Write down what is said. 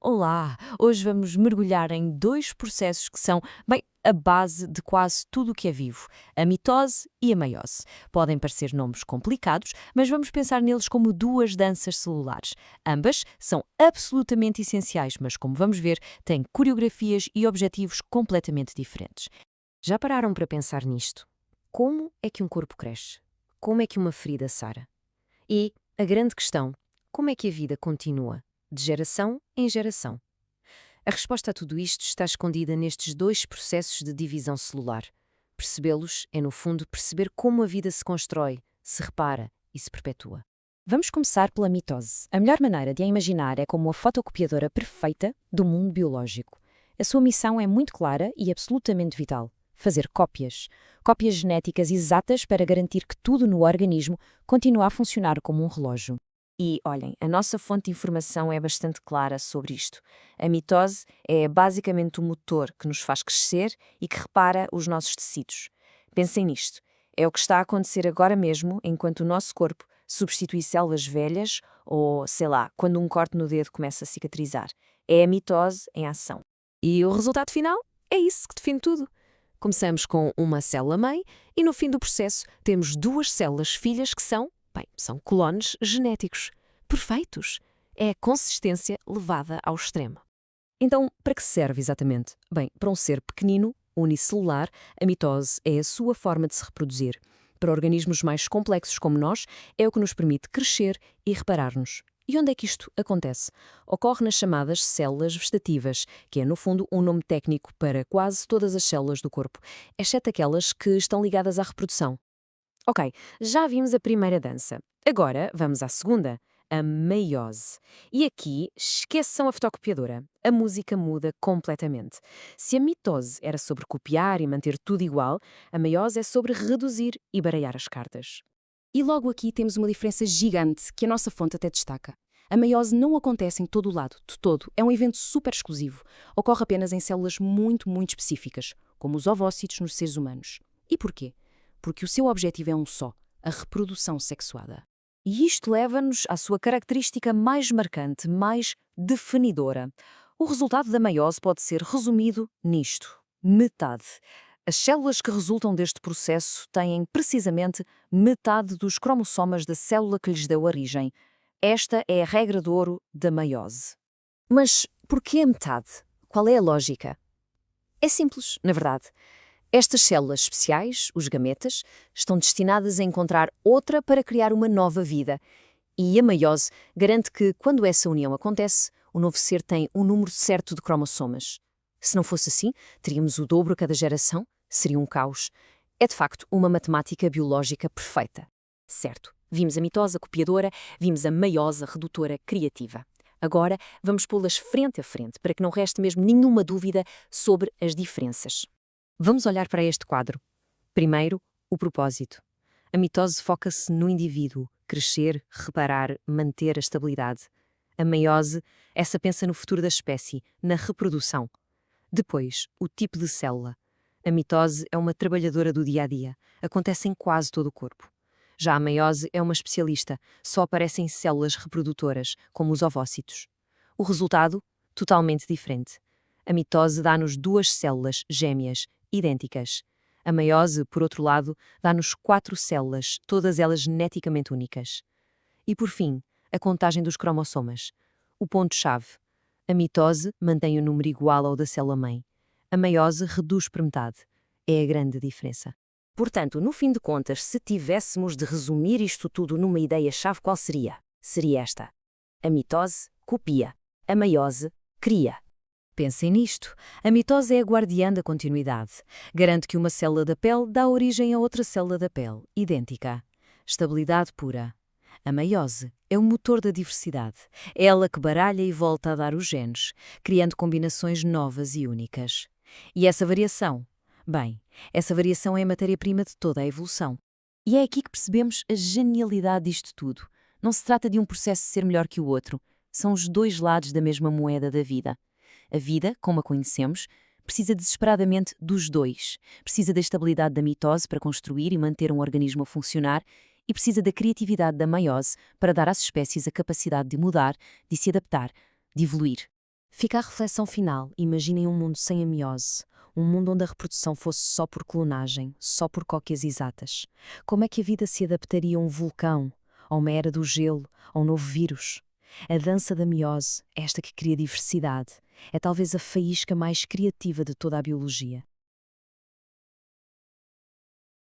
Olá! Hoje vamos mergulhar em dois processos que são, bem, a base de quase tudo o que é vivo: a mitose e a meiose. Podem parecer nomes complicados, mas vamos pensar neles como duas danças celulares. Ambas são absolutamente essenciais, mas como vamos ver, têm coreografias e objetivos completamente diferentes. Já pararam para pensar nisto? Como é que um corpo cresce? Como é que uma ferida sara? E a grande questão: como é que a vida continua, de geração em geração? A resposta a tudo isto está escondida nestes dois processos de divisão celular. Percebê-los é, no fundo, perceber como a vida se constrói, se repara e se perpetua. Vamos começar pela mitose. A melhor maneira de a imaginar é como a fotocopiadora perfeita do mundo biológico. A sua missão é muito clara e absolutamente vital: fazer cópias. Cópias genéticas exatas para garantir que tudo no organismo continua a funcionar como um relógio. E, olhem, a nossa fonte de informação é bastante clara sobre isto. A mitose é basicamente o motor que nos faz crescer e que repara os nossos tecidos. Pensem nisto. É o que está a acontecer agora mesmo, enquanto o nosso corpo substitui células velhas ou, sei lá, quando um corte no dedo começa a cicatrizar. É a mitose em ação. E o resultado final é isso que define tudo. Começamos com uma célula-mãe e, no fim do processo, temos duas células filhas que são, bem, são clones genéticos. Perfeitos. É a consistência levada ao extremo. Então, para que serve exatamente? Bem, para um ser pequenino, unicelular, a mitose é a sua forma de se reproduzir. Para organismos mais complexos como nós, é o que nos permite crescer e reparar-nos. E onde é que isto acontece? Ocorre nas chamadas células vegetativas, que é, no fundo, um nome técnico para quase todas as células do corpo, exceto aquelas que estão ligadas à reprodução. Ok, já vimos a primeira dança. Agora vamos à segunda, a meiose. E aqui, esqueçam a fotocopiadora. A música muda completamente. Se a mitose era sobre copiar e manter tudo igual, a meiose é sobre reduzir e baralhar as cartas. E logo aqui temos uma diferença gigante que a nossa fonte até destaca. A meiose não acontece em todo o lado, de todo. É um evento super exclusivo. Ocorre apenas em células muito específicas, como os ovócitos nos seres humanos. E porquê? Porque o seu objetivo é um só: a reprodução sexuada. E isto leva-nos à sua característica mais marcante, mais definidora. O resultado da meiose pode ser resumido nisto: metade. As células que resultam deste processo têm precisamente metade dos cromossomas da célula que lhes deu origem. Esta é a regra de ouro da meiose. Mas porquê a metade? Qual é a lógica? É simples, na verdade. Estas células especiais, os gametas, estão destinadas a encontrar outra para criar uma nova vida. E a meiose garante que, quando essa união acontece, o novo ser tem um número certo de cromossomas. Se não fosse assim, teríamos o dobro a cada geração, seria um caos. É de facto uma matemática biológica perfeita. Certo, vimos a mitose a copiadora, vimos a meiose a redutora criativa. Agora vamos pô-las frente a frente para que não reste mesmo nenhuma dúvida sobre as diferenças. Vamos olhar para este quadro. Primeiro, o propósito. A mitose foca-se no indivíduo, crescer, reparar, manter a estabilidade. A meiose, essa pensa no futuro da espécie, na reprodução. Depois, o tipo de célula. A mitose é uma trabalhadora do dia-a-dia, acontece em quase todo o corpo. Já a meiose é uma especialista, só aparece em células reprodutoras, como os ovócitos. O resultado? Totalmente diferente. A mitose dá-nos duas células gêmeas, idênticas. A meiose, por outro lado, dá-nos 4 células, todas elas geneticamente únicas. E por fim, a contagem dos cromossomas. O ponto-chave. A mitose mantém o número igual ao da célula-mãe. A meiose reduz por metade. É a grande diferença. Portanto, no fim de contas, se tivéssemos de resumir isto tudo numa ideia-chave, qual seria? Seria esta: a mitose copia, a meiose cria. Pensem nisto. A mitose é a guardiã da continuidade. Garante que uma célula da pele dá origem a outra célula da pele, idêntica. Estabilidade pura. A meiose é o motor da diversidade. É ela que baralha e volta a dar os genes, criando combinações novas e únicas. E essa variação? Bem, essa variação é a matéria-prima de toda a evolução. E é aqui que percebemos a genialidade disto tudo. Não se trata de um processo ser melhor que o outro. São os dois lados da mesma moeda da vida. A vida, como a conhecemos, precisa desesperadamente dos dois. Precisa da estabilidade da mitose para construir e manter um organismo a funcionar e precisa da criatividade da meiose para dar às espécies a capacidade de mudar, de se adaptar, de evoluir. Fica a reflexão final. Imaginem um mundo sem a meiose. Um mundo onde a reprodução fosse só por clonagem, só por cópias exatas. Como é que a vida se adaptaria a um vulcão, a uma era do gelo, a um novo vírus? A dança da meiose, esta que cria diversidade, é talvez a faísca mais criativa de toda a biologia.